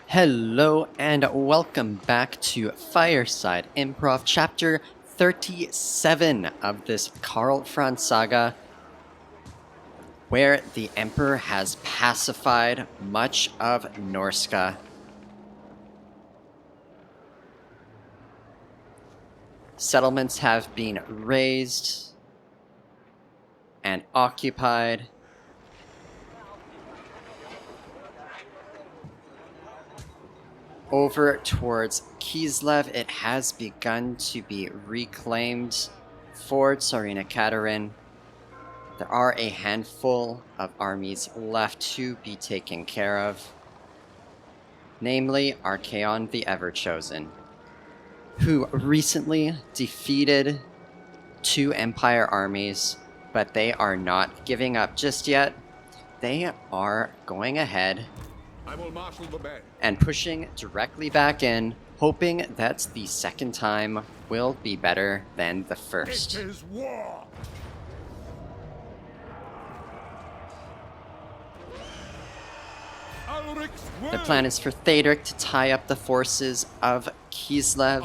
Hello and welcome back to Fireside Improv Chapter 37 of this Karl Franz saga, where the Emperor has pacified much of Norska. Settlements have been razed and occupied. Over towards Kislev, it has begun to be reclaimed. For Tsarina Katerin, there are a handful of armies left to be taken care of, namely Archaon the Ever-Chosen, who recently defeated 2 Empire armies, but they are not giving up just yet. They are going ahead and pushing directly back in, hoping that the second time will be better than the first. It is war. The plan is for Theodric to tie up the forces of Kislev,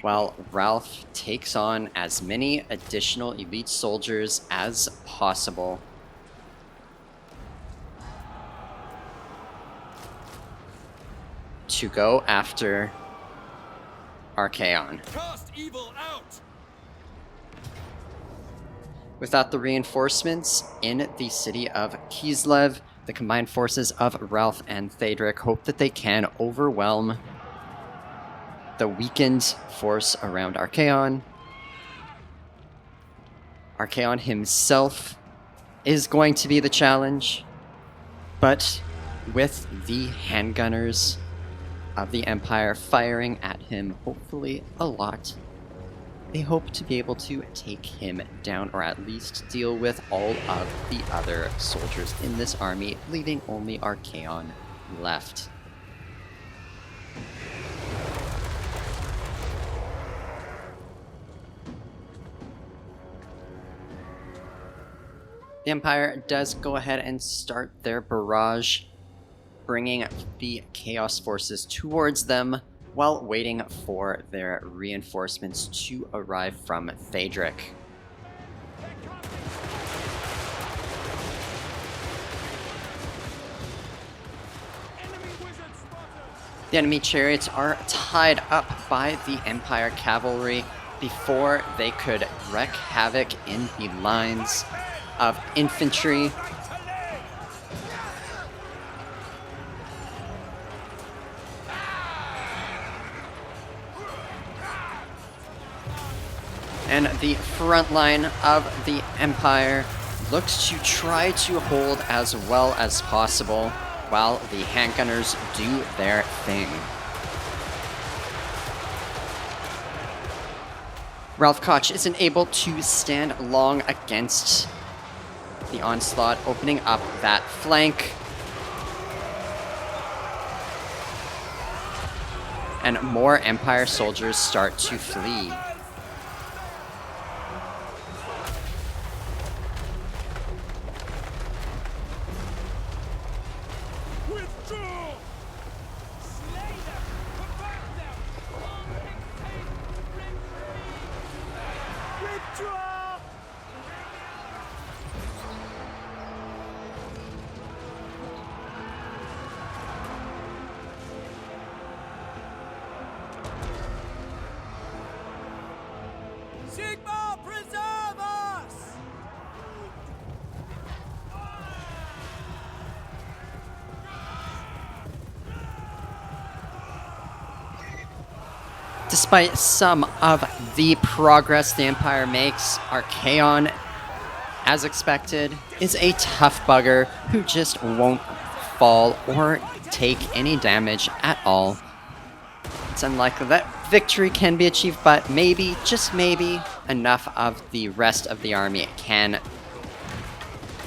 while Ralph takes on as many additional elite soldiers as possible. To go after Archaon. Cast evil out. Without the reinforcements in the city of Kislev, the combined forces of Ralph and Theodric hope that they can overwhelm the weakened force around Archaon. Archaon himself is going to be the challenge, but with the handgunners of the Empire firing at him, hopefully a lot, they hope to be able to take him down, or at least deal with all of the other soldiers in this army, leaving only Archaon left. The Empire does go ahead and start their barrage, bringing the Chaos forces towards them while waiting for their reinforcements to arrive from Theodric. The enemy chariots are tied up by the Empire cavalry before they could wreak havoc in the lines of infantry. And the front line of the Empire looks to try to hold as well as possible while the handgunners do their thing. Ralph Koch isn't able to stand long against the onslaught, opening up that flank. And more Empire soldiers start to flee. Sigma, preserve us! Despite some of the progress the Empire makes, Archaon, as expected, is a tough bugger who just won't fall or take any damage at all. It's unlikely that victory can be achieved, but maybe, just maybe, enough of the rest of the army can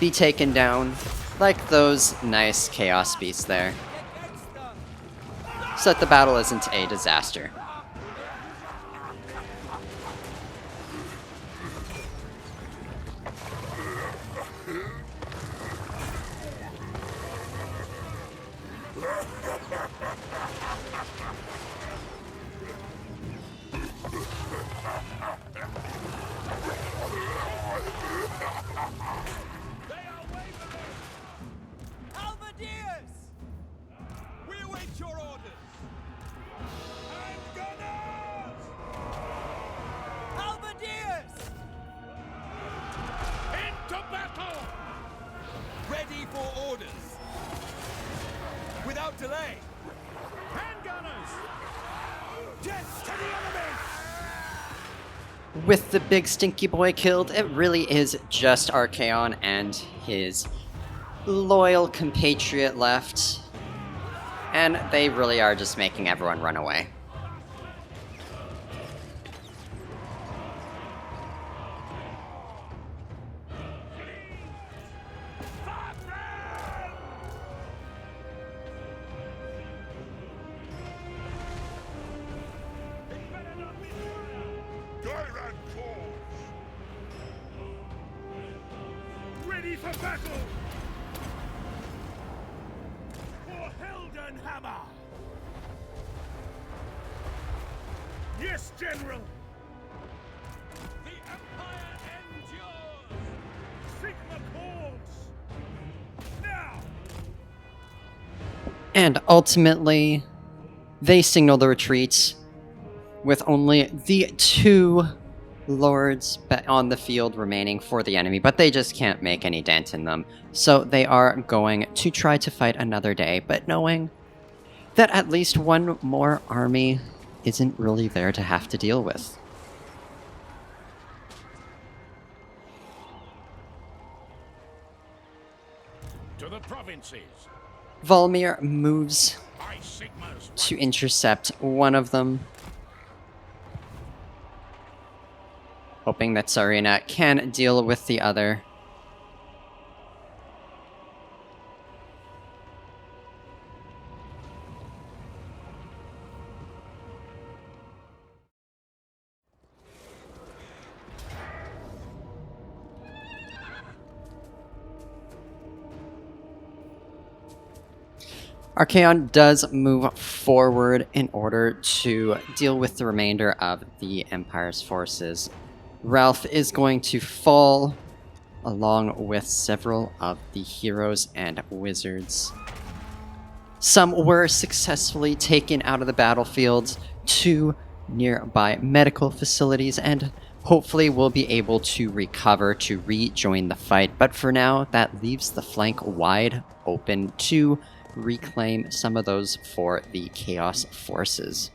be taken down, like those nice chaos beasts there, so that the battle isn't a disaster. Ready for orders. Without delay. Handgunners! Death to the enemy! With the big stinky boy killed, it really is just Archaon and his loyal compatriot left. And they really are just making everyone run away. Ready for battle! For Heldenhammer! Yes, General! The Empire endures! Sigma calls! Now! And ultimately, they signal the retreat with only the 2 lords on the field remaining for the enemy, but they just can't make any dent in them. So they are going to try to fight another day, but knowing that at least one more army isn't really there to have to deal with. To the provinces! Volmir moves My Sigmas to intercept one of them, hoping that Tsarina can deal with the other. Archaon does move forward in order to deal with the remainder of the Empire's forces. Ralph is going to fall along with several of the heroes and wizards. Some were successfully taken out of the battlefield to nearby medical facilities and hopefully will be able to recover to rejoin the fight. But for now, that leaves the flank wide open to reclaim some of those for the Chaos forces.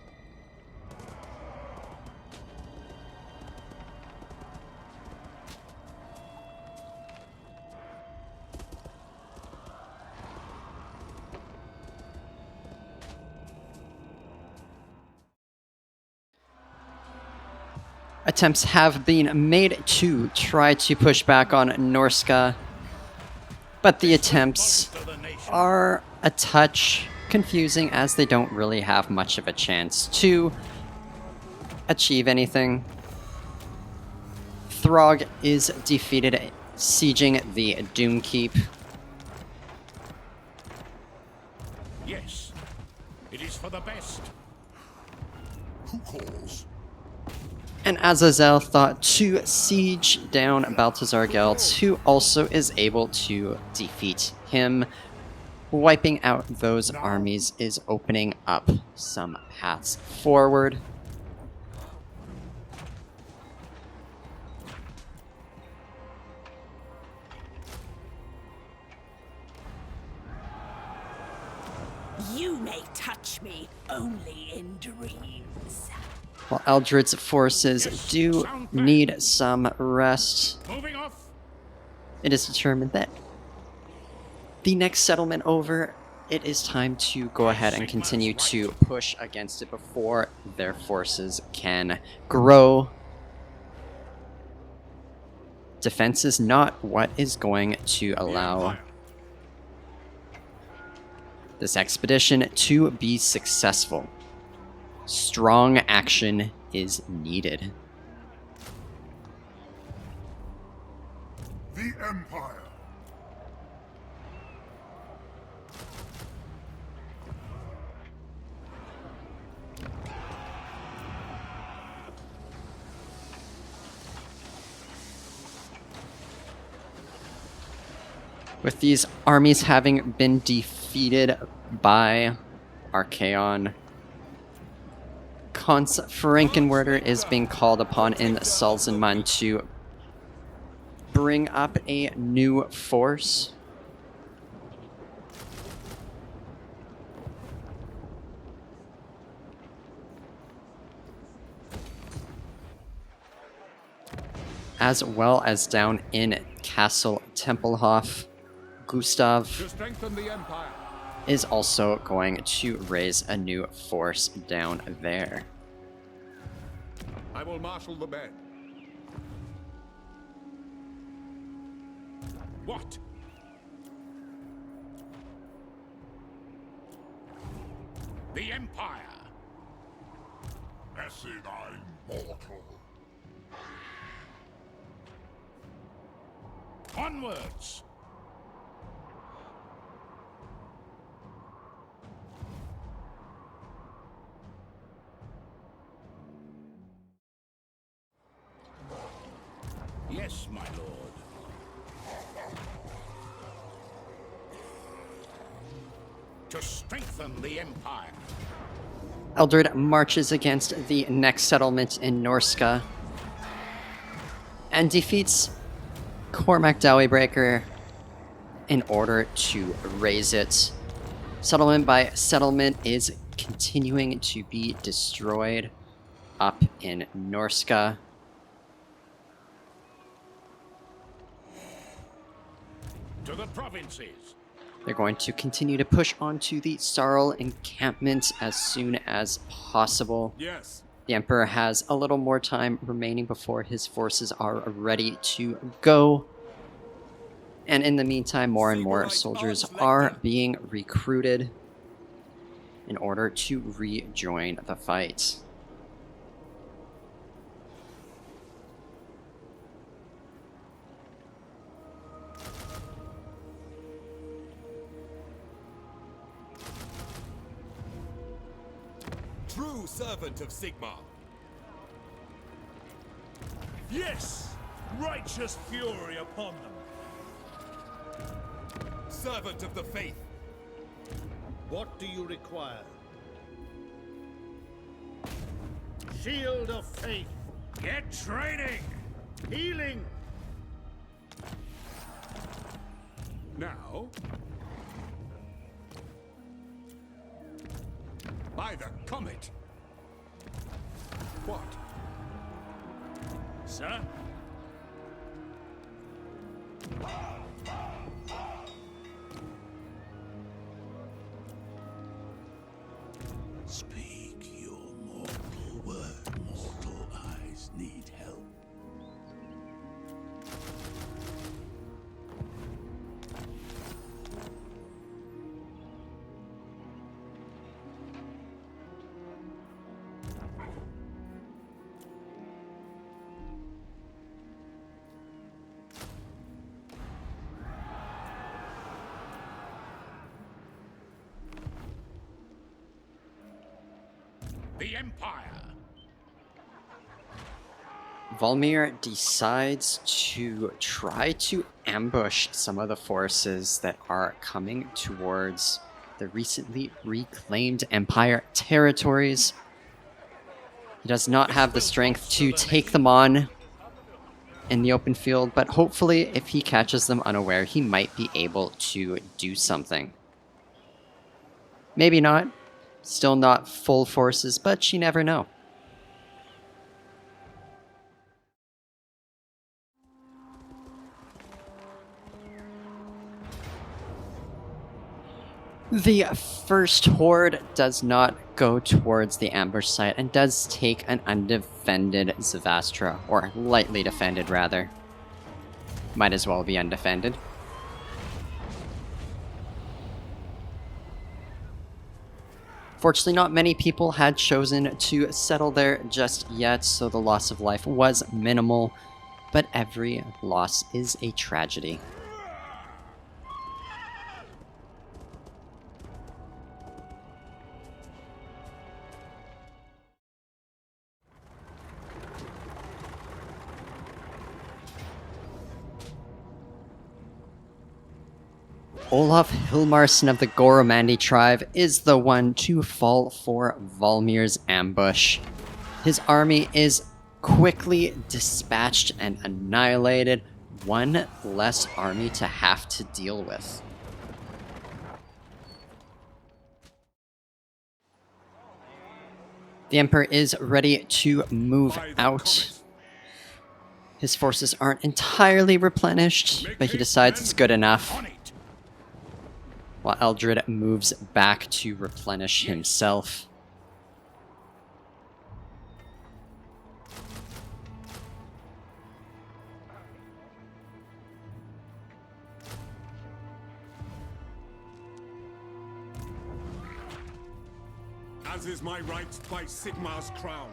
Attempts have been made to try to push back on Norska, but the attempts are a touch confusing as they don't really have much of a chance to achieve anything. Throg is defeated, sieging the Doomkeep. Yes, it is for the best. Who calls? And Azazel thought to siege down Balthazar Gelt, who also is able to defeat him. Wiping out those armies is opening up some paths forward. You may touch me only in dreams. While Eldred's forces do need some rest, Moving off. it is determined that the next settlement over it is time to go ahead and continue to push against it before their forces can grow. Defense is not what is going to allow this expedition to be successful. Strong action is needed. The Empire. With these armies having been defeated by Archaon, Frankenwerder is being called upon in Salzenman to bring up a new force. As well as down in Castle Tempelhof, Gustav is also going to raise a new force down there. I will marshal the men. What? The Empire. Acidine mortal. Onwards. Yes, my lord. To strengthen the Empire. Eldred marches against the next settlement in Norska and defeats Cormac Dowybreaker in order to raise it. Settlement by settlement is continuing to be destroyed up in Norska. To the provinces. They're going to continue to push onto the Sarl encampment as soon as possible. Yes. The Emperor has a little more time remaining before his forces are ready to go. And in the meantime, more and more soldiers are being recruited in order to rejoin the fight. True servant of Sigmar. Yes! Righteous fury upon them. Servant of the faith. What do you require? Shield of faith. Get training. Healing. Now. By the comet. What? Sir? Speak your mortal word. Mortal eyes need help. The Empire. Volmir decides to try to ambush some of the forces that are coming towards the recently reclaimed Empire territories. He does not have the strength to take them on in the open field, but hopefully if he catches them unaware, he might be able to do something. Maybe not. Still not full forces, but you never know. The first horde does not go towards the ambush site and does take an undefended Zavastra, or lightly defended rather. Might as well be undefended. Fortunately, not many people had chosen to settle there just yet, so the loss of life was minimal, but every loss is a tragedy. Olaf Hilmarsson of the Goromandi tribe is the one to fall for Valmir's ambush. His army is quickly dispatched and annihilated, one less army to have to deal with. The Emperor is ready to move out. His forces aren't entirely replenished, but he decides it's good enough. While Eldred moves back to replenish himself. As is my right by Sigmar's crown.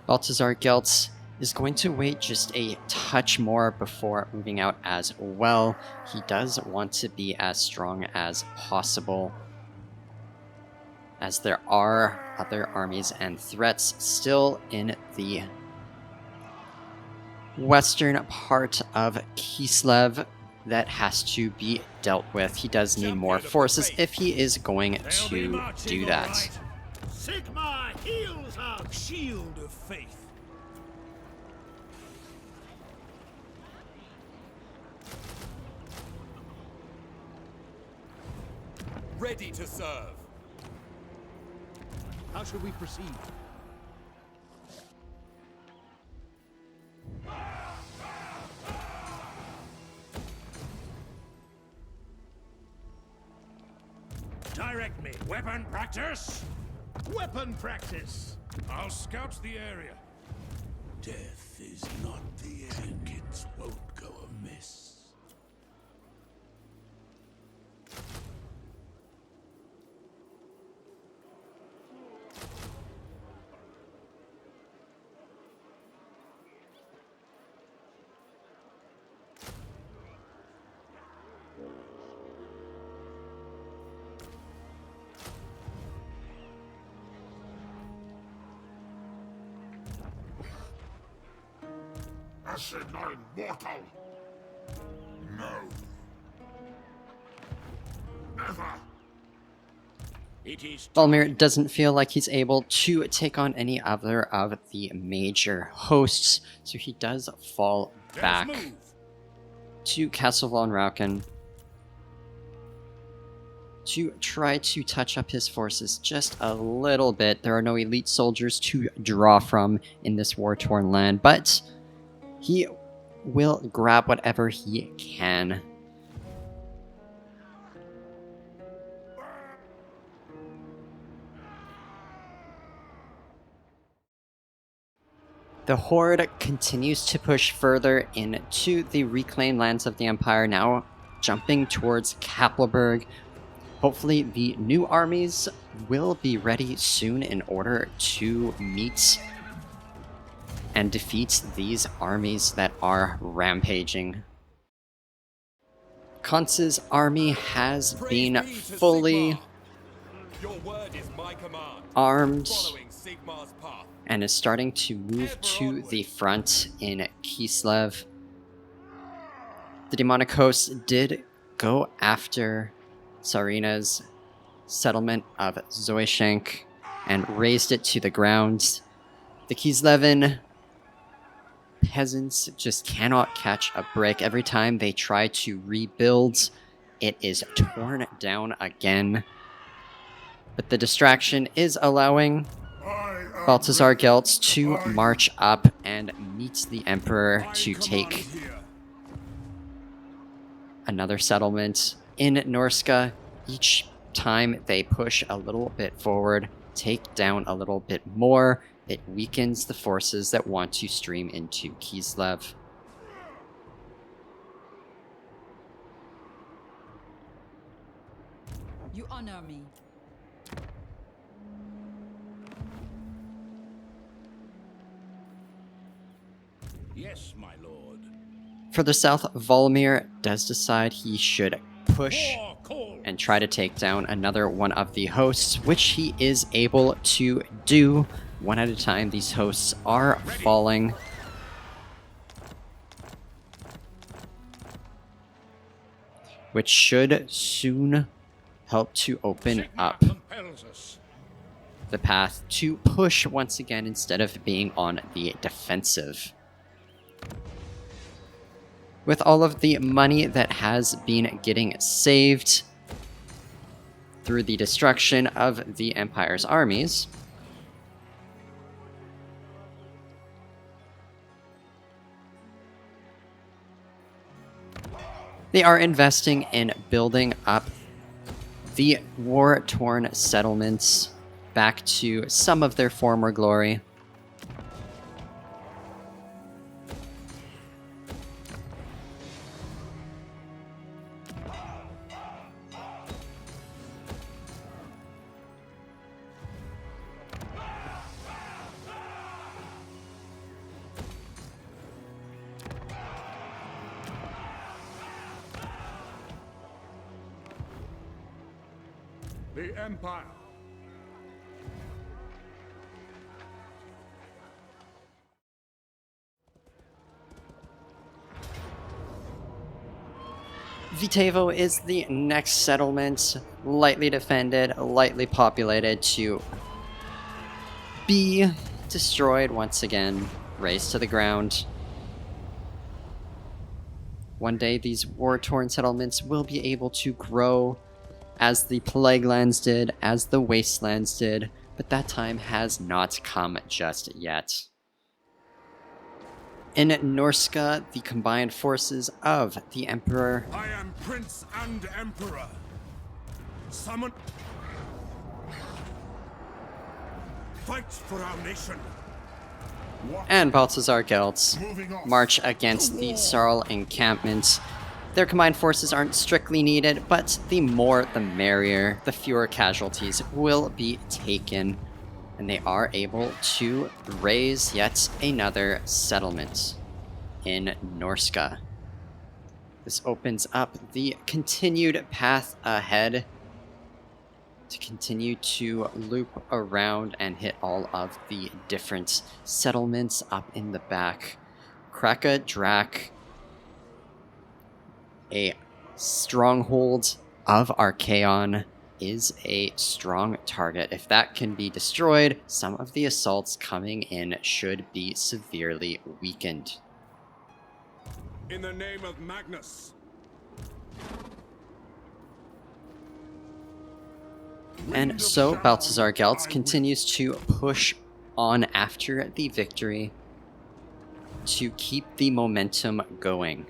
Balthazar Geltz is going to wait just a touch more before moving out as well. He does want to be as strong as possible, as there are other armies and threats still in the western part of Kislev that has to be dealt with. He does need more forces if he is going to do that. Sigmar heals our shield of faith. Ready to serve. How should we proceed? Direct me. Weapon practice? Weapon practice! I'll scout the area. Death is not the end. Trinkets won't go amiss. Acid nine mortal. No. Never. It is Valmir doesn't feel like he's able to take on any other of the major hosts, so he does fall back to Castle von Rauken to try to touch up his forces just a little bit. There are no elite soldiers to draw from in this war-torn land, but he will grab whatever he can. The Horde continues to push further into the reclaimed lands of the Empire, now jumping towards Kapelberg. Hopefully the new armies will be ready soon in order to meet and defeat these armies that are rampaging. Kanz's army has been Praise be to fully Sigmar. Your word is my command. armed Following Sigmar's path. and is starting to move to the front in Kislev. The demonic host did go after Tsarina's settlement of Zoishenk and razed it to the ground. The Kislevin peasants just cannot catch a break. Every time they try to rebuild, it is torn down again. But the distraction is allowing Balthazar Geltz to march up and meet the Emperor to take another settlement in Norska. Each time they push a little bit forward, take down a little bit more, it weakens the forces that want to stream into Kislev. You honor me. Yes, my lord. Further south, Volmir does decide he should push War call. and try to take down another one of the hosts, which he is able to do. One at a time, these hosts are falling. Which should soon help to open Sigma up compels us. the path to push once again instead of being on the defensive. With all of the money that has been getting saved through the destruction of the Empire's armies, they are investing in building up the war-torn settlements back to some of their former glory. The Empire. Vitevo is the next settlement, lightly defended, lightly populated, to be destroyed once again, razed to the ground. One day these war-torn settlements will be able to grow as the Plague Lands did, as the Wastelands did, but that time has not come just yet. In Norska, the combined forces of the Emperor I am Prince and Emperor. Summon. Fight for our nation. and Balthazar Geltz march against the Sarl encampment. Their combined forces aren't strictly needed, but the more the merrier. The fewer casualties will be taken, and they are able to raise yet another settlement in Norska. This opens up the continued path ahead to continue to loop around and hit all of the different settlements up in the back. Kraka Drak, a stronghold of Archaon, is a strong target. If that can be destroyed, some of the assaults coming in should be severely weakened. In the name of Magnus. And so Balthazar Geltz continues to push on after the victory to keep the momentum going.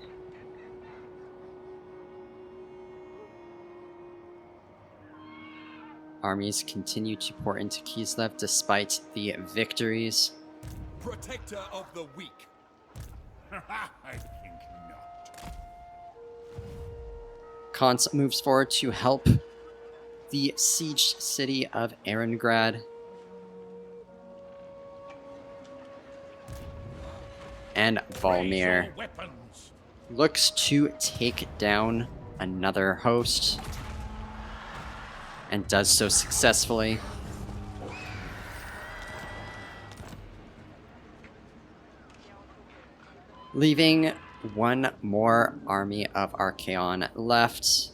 Armies continue to pour into Kislev despite the victories. Protector of the weak. I think not. Kans moves forward to help the sieged city of Erengrad. And Volmir Raise your weapons. looks to take down another host, and does so successfully. Leaving one more army of Archaon left,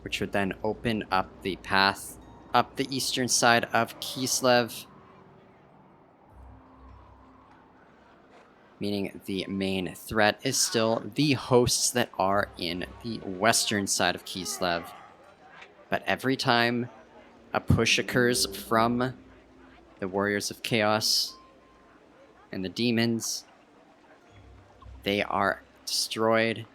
which would then open up the path up the eastern side of Kislev, meaning the main threat is still the hosts that are in the western side of Kislev. But every time a push occurs from the Warriors of Chaos and the demons, they are destroyed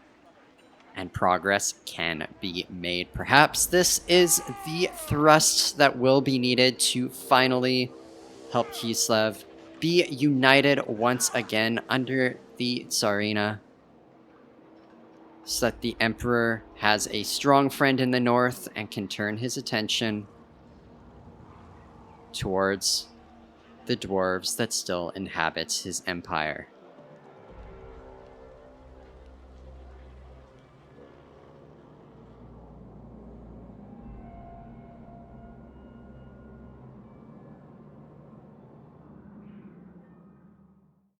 and progress can be made. Perhaps this is the thrust that will be needed to finally help Kislev be united once again under the Tsarina, so that the Emperor has a strong friend in the north and can turn his attention towards the dwarves that still inhabits his empire.